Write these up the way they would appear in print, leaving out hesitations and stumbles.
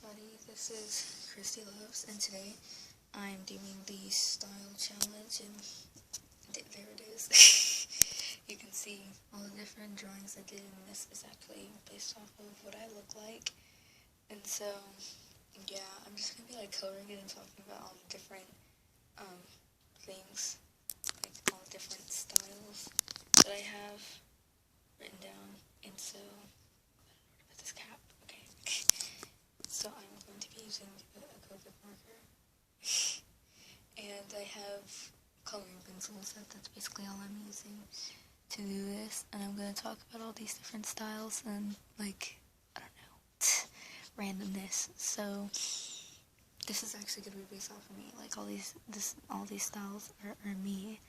everybody, this is Christy Loves, and today I'm doing the style challenge, and there it is. You can see all the different drawings I did, and this is actually based off of what I look like. And so, yeah, I'm just going to be coloring it and talking about all the different things, all the different styles that I have written down. And so, put this cap, okay. So I'm going to be using a Copic marker, and I have coloring pencils. That's basically all I'm using to do this. And I'm going to talk about all these different styles and I don't know, randomness. So this is actually going to be based off of me. All these styles are me,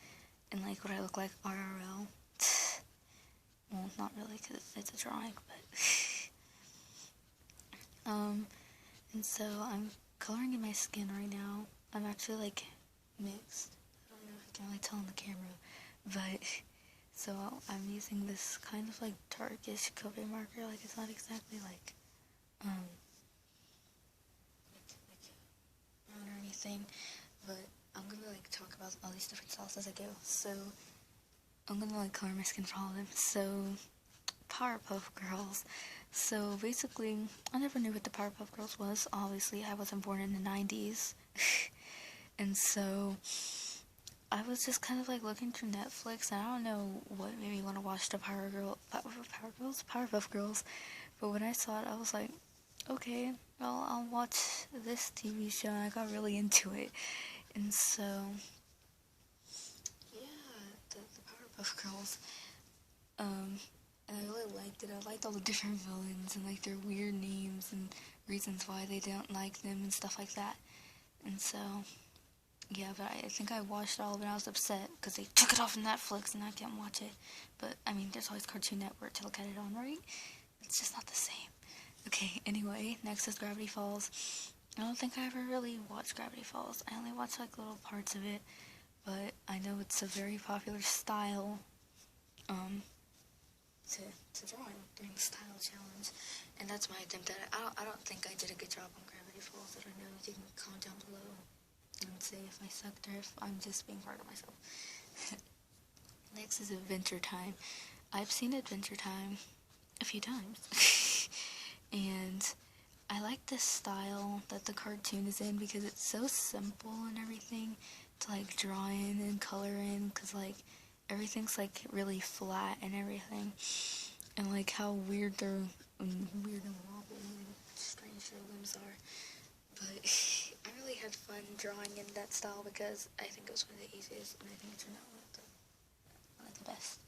and what I look like IRL. Well, not really, because it's a drawing, but and so I'm coloring in my skin right now. I'm actually mixed. I don't know if you can really tell on the camera, but so I'm using this kind of darkish Copic marker. It's not exactly brown or anything, but I'm gonna talk about all these different styles as I go. So I'm gonna color my skin for all of them. So Powerpuff Girls. So basically, I never knew what the Powerpuff Girls was. Obviously, I wasn't born in the 90s. And so I was just kind of looking through Netflix, and I don't know what made me want to watch the Powerpuff Girls. But when I saw it, I was like, okay, well, I'll watch this TV show, and I got really into it. And so, yeah, the Powerpuff Girls, and I really liked it. I liked all the different villains and their weird names and reasons why they don't like them and stuff like that. And so, yeah, but I think I watched all of it and I was upset because they took it off of Netflix and I can't watch it. But, I mean, there's always Cartoon Network to look at it on, right? It's just not the same. Okay, anyway, next is Gravity Falls. I don't think I ever really watched Gravity Falls. I only watched little parts of it, but I know it's a very popular style, to draw during the style challenge, and that's my attempt at it. I don't think I did a good job on Gravity Falls. I don't know. You can comment down below and say if I sucked or if I'm just being hard on myself. Next is Adventure Time. I've seen Adventure Time a few times, and I like this style that the cartoon is in because it's so simple and everything to draw in and color in, because everything's really flat and everything, and how weird and wobbly and strange their limbs are. But I really had fun drawing in that style because I think it was one of the easiest, and I think it turned out one of the best.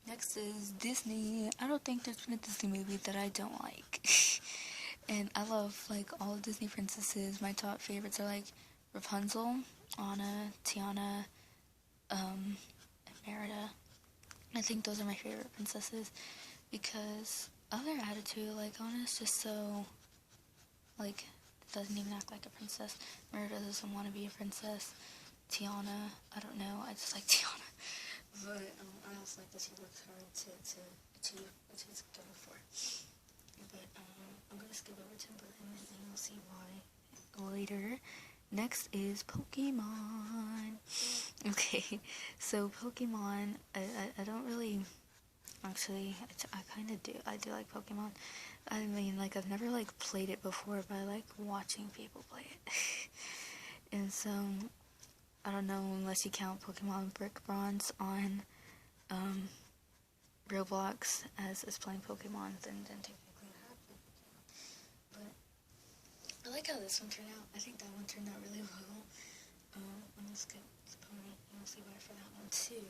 Next is Disney. I don't think there's been a Disney movie that I don't like. And I love all the Disney princesses. My top favorites are Rapunzel, Anna, Tiana, and Merida. I think those are my favorite princesses because of their attitude. Anna's just so doesn't even act like a princess. Merida doesn't want to be a princess. Tiana, I don't know, I just like Tiana. But I also like that she works hard to achieve what she's going for. But I'm gonna skip over Timberland and you'll see why later. Next is Pokemon. Okay, so Pokemon, I don't really, actually, I kind of do. I do like Pokemon. I mean, I've never played it before, but I like watching people play it. And so, I don't know, unless you count Pokemon Brick Bronze on Roblox as playing Pokemon, then technically I have played Pokemon. But I like how this one turned out. I think that one turned out really well. I'm gonna skip the pony, and we'll see why for that one too.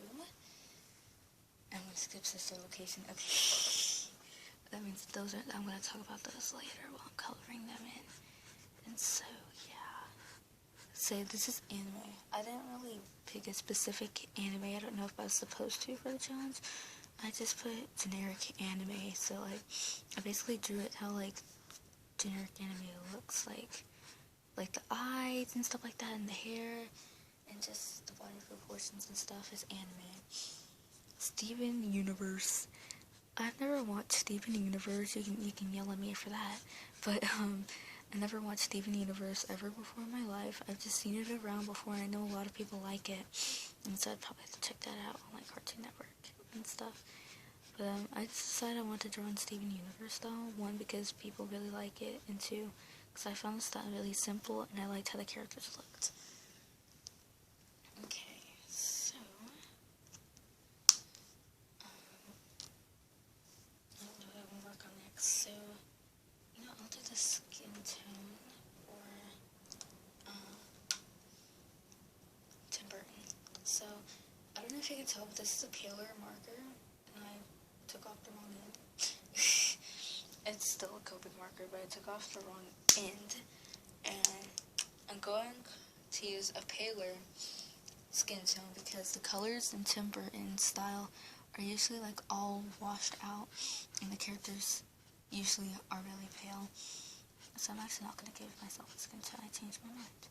I'm gonna skip sister location. Okay. That means I'm gonna talk about those later while I'm coloring them in. And so, yeah. So this is anime. I didn't really pick a specific anime. I don't know if I was supposed to for the challenge. I just put generic anime. So I basically drew it how generic anime looks like the eyes and stuff like that, and the hair, and just the body proportions and stuff is anime. Steven Universe. I've never watched Steven Universe. You can yell at me for that, but I never watched Steven Universe ever before in my life. I've just seen it around before, and I know a lot of people like it, and so I'd probably have to check that out on like Cartoon Network and stuff. But I just decided I want to draw on Steven Universe though. One, because people really like it, and two, because I found the style really simple, and I liked how the characters looked. Okay, so what do I want to work on next? So, I'll do the skin tone for Tim Burton. So, I don't know if you can tell, but this is a paler marker, and I took off the wrong end. It's still a Copic marker, but I took off the wrong end, and I'm going to use a paler skin tone because the colors in Tim Burton's style are usually like all washed out, and the characters usually are really pale. So I'm actually not going to give myself a skin tone. I changed my mind.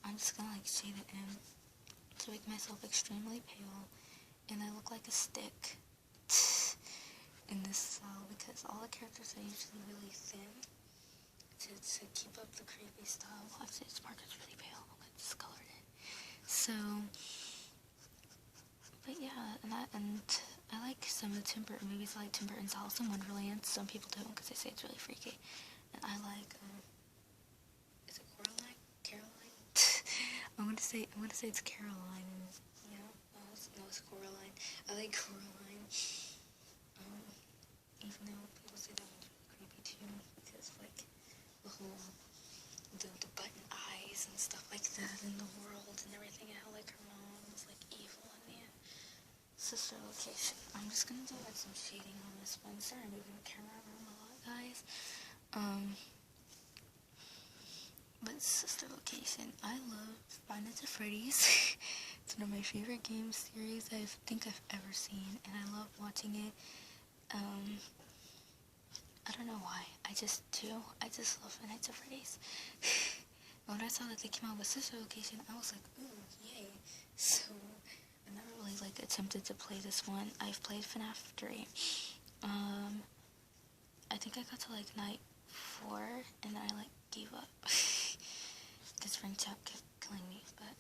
I'm just going to like shade it in to make myself extremely pale, and I look like a stick in this style because all the characters are usually really thin to keep up the creepy style. Well, actually, this marker's really pale. I'm going to discolor it. So, but yeah, and I like some of the Tim Burton movies. I like Tim Burton's Alice in Wonderland. Some people don't because they say it's really freaky. And I like, is it Coraline? Caroline? I'm gonna say it's Caroline. No, it's Coraline. I like Coraline. Even though people say that one's really creepy too, because like the whole the button eyes and stuff like that in the world and everything, and how like her mom was like evil in the sister location. I'm just gonna do like some shading on this one. Sorry, I'm moving the camera around a lot, guys. But sister location, I love Five Nights at Freddy's. It's one of my favorite game series I think I've ever seen, and I love watching it. I don't know why. I just do. I just love Five Nights at Freddy's. When I saw that they came out with sister location, I was like, ooh, yay. So I never really like attempted to play this one. I've played FNAF 3. I think I got to like night 4 and then I like gave up because Frank Chap kept killing me. But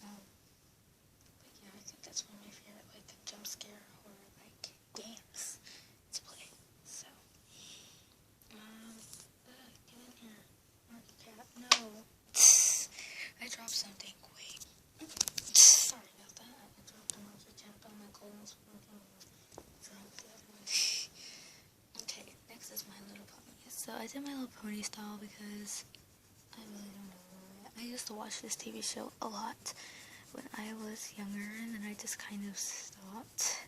yeah, I think that's one of my favorite like jump scare horror like games to play. So get in here, Marky Cat. No, I dropped something. Wait. Sorry about that. I dropped a Marky Cat on my clothes. Dropped the other one. Okay, next is My Little Pony. So I did My Little Pony style because I really don't know why. I used to watch this TV show a lot when I was younger, and then I just kind of stopped.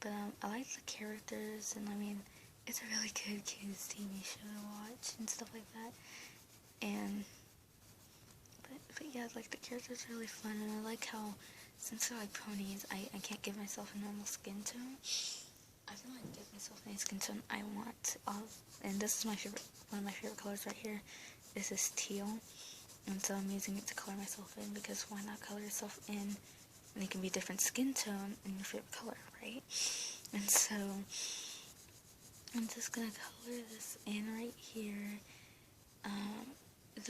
But I like the characters, and I mean, it's a really good kids TV show to watch and stuff like that. And but yeah, like the characters are really fun, and I like how since they're like ponies, I can't give myself a normal skin tone. I can like give myself any skin tone I want. And this is my favorite, one of my favorite colors right here. This is teal, and so I'm using it to color myself in because why not color yourself in? And it can be different skin tone and your favorite color, right? And so I'm just gonna color this in right here.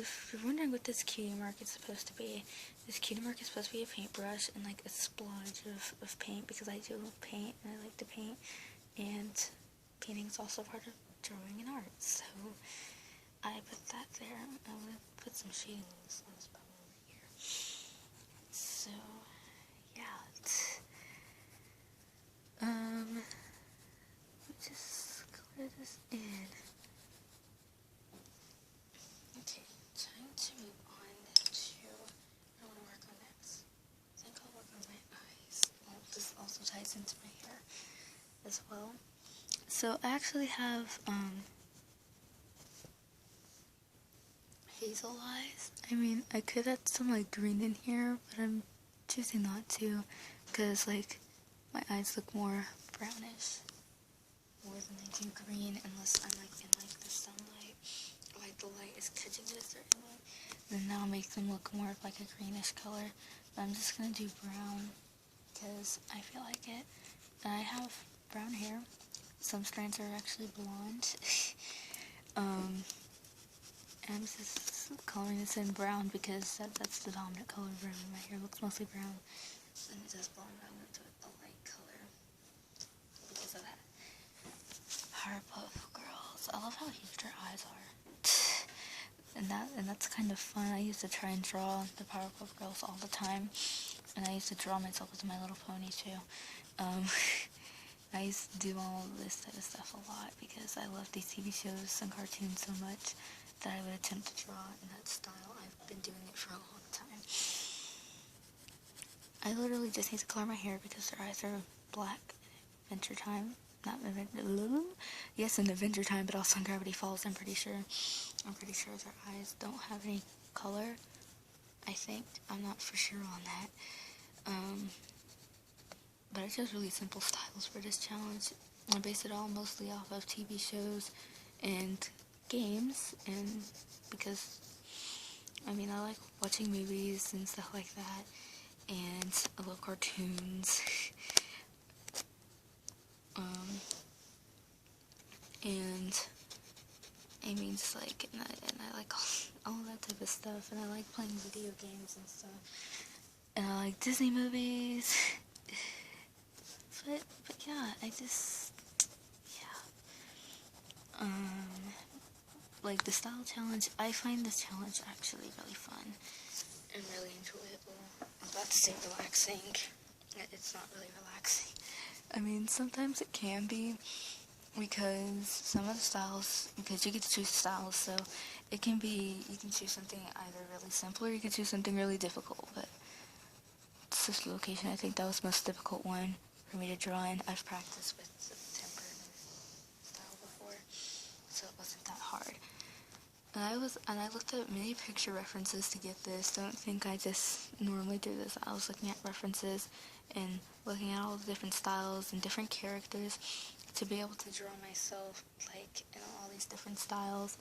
If you're wondering what this cutie mark is supposed to be, this cutie mark is supposed to be a paintbrush and like a splodge of paint because I do paint and I like to paint, and painting is also part of drawing and art, so I put that there. I'm gonna put some shading on this bottom over here. So yeah, let me just color this in. Okay, time to move on to what I want to work on next. I think I'll work on my eyes. Well, this also ties into my hair as well. So I actually have hazel eyes. I mean, I could add some like green in here, but I'm choosing not to because like my eyes look more brownish more than they do green unless I'm like in like the sunlight or like the light is catching it a certain way. Then that'll make them look more of like a greenish color. But I'm just gonna do brown because I feel like it. And I have brown hair, some strands are actually blonde. And I'm just coloring this in brown because that's the dominant color of my hair. It looks mostly brown. And it says blonde, but I'm going to do it a light color because of that. Powerpuff Girls. I love how huge their eyes are. And that's kind of fun. I used to try and draw the Powerpuff Girls all the time. And I used to draw myself with My Little Pony too. I used to do all of this type of stuff a lot because I love these TV shows and cartoons so much that I would attempt to draw in that style. I've been doing it for a long time. I literally just need to color my hair because their eyes are black in Adventure Time. Not yes, in Adventure Time, but also in Gravity Falls, I'm pretty sure. I'm pretty sure their eyes don't have any color. I think. I'm not for sure on that. But I chose really simple styles for this challenge. I based it all mostly off of TV shows and games, and because, I mean, I like watching movies and stuff like that, and I love cartoons, and I mean, just like, and I like all that type of stuff, and I like playing video games and stuff, and I like Disney movies. But yeah, I just, yeah. Like the style challenge, I find this challenge actually really fun and really enjoyable. I'm about to say relaxing. It's not really relaxing. I mean, sometimes it can be because some of the styles, because you get to choose styles, so it can be, you can choose something either really simple or you can choose something really difficult, but Sister Location, I think that was the most difficult one for me to draw in. I've practiced with the tempered style before, so it wasn't that hard. And I looked at many picture references to get this. Don't think I just normally do this. I was looking at references and looking at all the different styles and different characters to be able to draw myself like in all these different styles.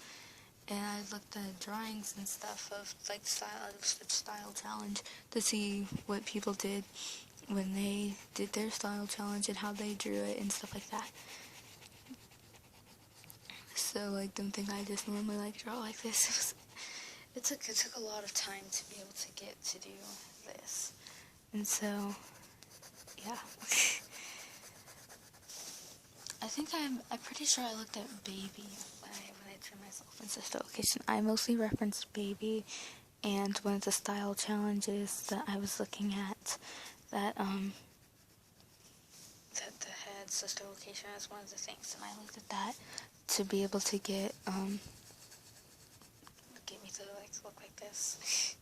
And I looked at drawings and stuff of like style challenge to see what people did when they did their style challenge and how they drew it and stuff like that. So like, don't think I just normally like draw like this. It took a lot of time to be able to get to do this, and so yeah. I'm pretty sure I looked at Baby when I drew myself in Sister Location. I mostly referenced Baby, and one of the style challenges that I was looking at that had Sister Location as one of the things, and I looked at that to be able to get me to like look like this.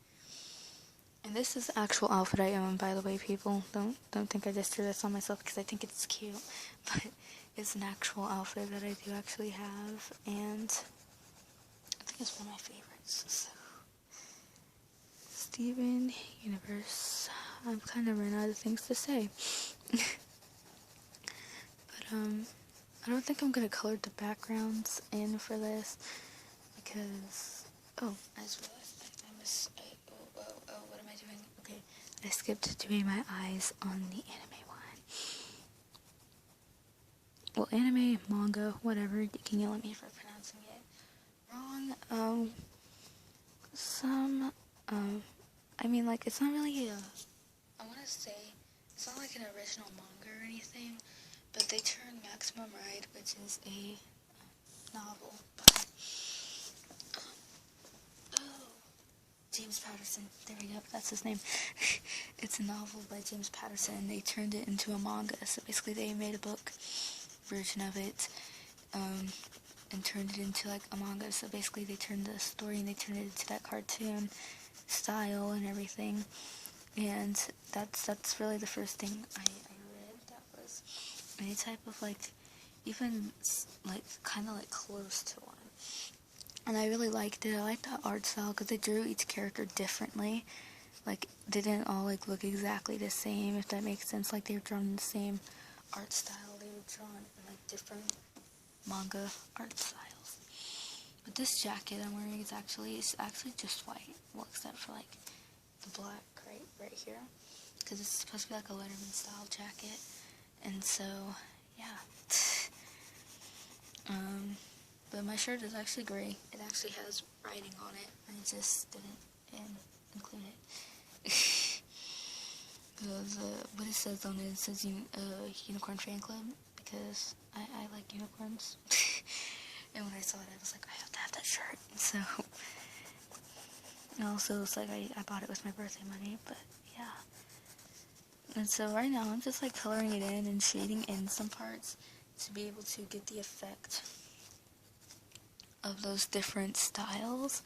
And this is the actual outfit I own, by the way, people. Don't think I just drew this on myself because I think it's cute, but it's an actual outfit that I do actually have, and I think it's one of my favorites. So, Steven Universe. I've kind of run out of things to say. But I don't think I'm gonna color the backgrounds in for this because I just realized I missed. What am I doing? Okay, I skipped doing my eyes on the anime one. Well, anime, manga, whatever. You can yell at me for pronouncing it wrong. I mean, like, it's not really I want to say, it's not like an original manga or anything, but they turned Maximum Ride, which is a novel by, James Patterson. There we go, that's his name. It's a novel by James Patterson, and they turned it into a manga, so basically they made a book version of it, and turned it into, like, a manga, so basically they turned the story and they turned it into that cartoon style and everything, and that's really the first thing I read that was any type of, like, even, like, kind of, like, close to one. And I really liked it. I liked the art style because they drew each character differently. Like, they didn't all, like, look exactly the same, if that makes sense. Like, they were drawn in the same art style. They were drawn in, like, different manga art styles. But this jacket I'm wearing is actually just white. Well, except for, like, the black right here. Because it's supposed to be, like, a Letterman style jacket. And so, yeah. But my shirt is actually gray. It actually has writing on it. I just didn't include it. What it says on it says Unicorn Fan Club, because I like unicorns. And when I saw it, I was like, I have to have that shirt. So, it also looks like I bought it with my birthday money, but yeah. And so right now, I'm just like coloring it in and shading in some parts to be able to get the effect of those different styles.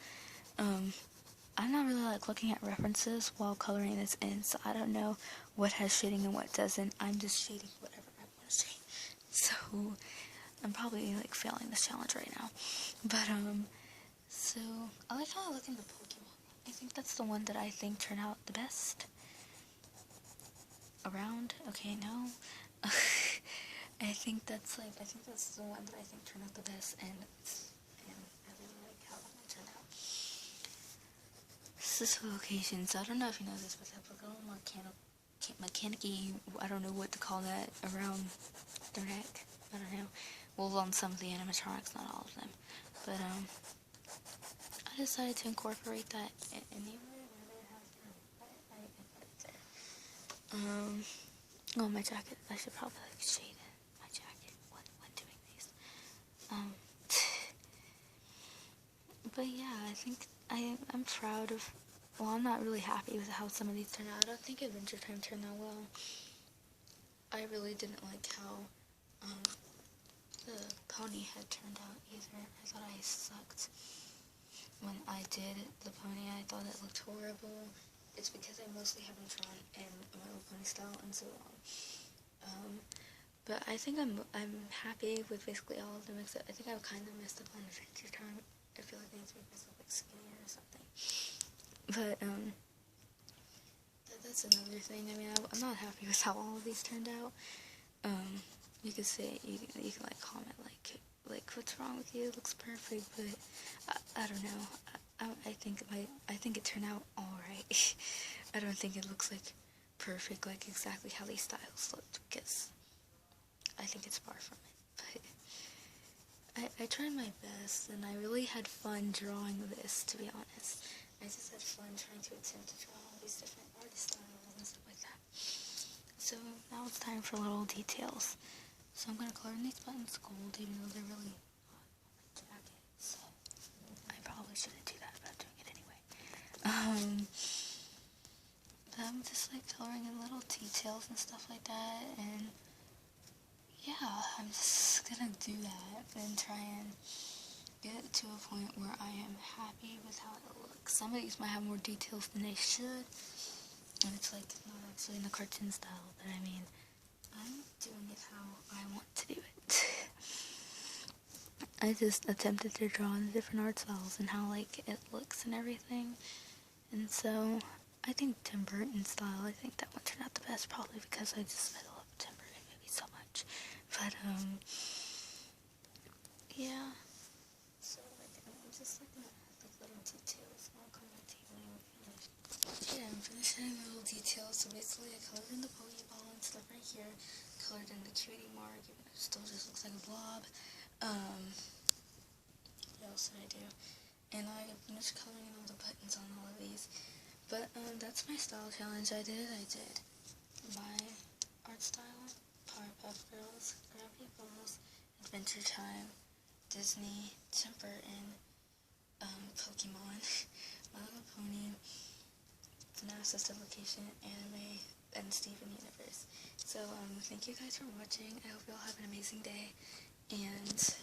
I'm not really like looking at references while coloring this in, so I don't know what has shading and what doesn't. I'm just shading whatever I want to shade. So I'm probably like failing this challenge right now. But so I like how I look into Pokemon. I think that's the one that I think turned out the best. Around? Okay, no. I think that's the one that I think turned out the best, and I really like how that one turned out. This is the location, so I don't know if you know this, but they have like a little mechanic-y, I don't know what to call that, around their neck. I don't know. Well, on some of the animatronics, not all of them. But, I decided to incorporate that anywhere where they have I put it there. Oh, my jacket. I should probably, like, shade my jacket when doing these. But yeah, I think I'm proud of, well, I'm not really happy with how some of these turned out. I don't think Adventure Time turned out well. I really didn't like how, the pony had turned out either. I thought I sucked. When I did the pony, I thought it looked horrible. It's because I mostly haven't drawn in My Little Pony style in so long. But I think I'm happy with basically all of them, except I think I kind of messed up on Adventure Time. I feel like I need to make myself like skinnier or something. But that's another thing. I mean, I'm not happy with how all of these turned out. You could say you can like comment like what's wrong with you? It looks perfect, but I don't know. I think it turned out alright. I don't think it looks like perfect, like exactly how these styles looked, because I think it's far from it. But I tried my best, and I really had fun drawing this, to be honest. I just had fun trying to attempt to draw all these different artist styles and stuff like that. So now it's time for little details. So I'm going to color in these buttons gold, even though they're really not on my jacket. So I probably shouldn't do that, but I'm doing it anyway. But I'm just like coloring in little details and stuff like that, and yeah, I'm just gonna do that and try and get to a point where I am happy with how it looks. Some of these might have more details than they should, and it's like not actually in the cartoon style, but I mean, I'm doing it how I want to do it. I just attempted to draw in the different art styles and how like it looks and everything, and so I think Tim Burton style, I think that one turned out the best, probably because I love Tim Burton movies so much. But yeah. So like I'm just looking at like little details. I'll come back to you when I'm finished. Yeah, I'm finished adding the little details. So basically, I colored in the Pokeball and stuff right here. Colored in the cutie mark, even though it still just looks like a blob. What else did I do? And I finished coloring in all the buttons on all of these. But that's my style challenge. I did my art style: Powerpuff Girls, Gravity Falls, Adventure Time, Disney, Tim Burton, Pokemon, My Little Pony, FNAF Assisted Location, Anime, and Steven Universe. So thank you guys for watching. I hope you all have an amazing day, and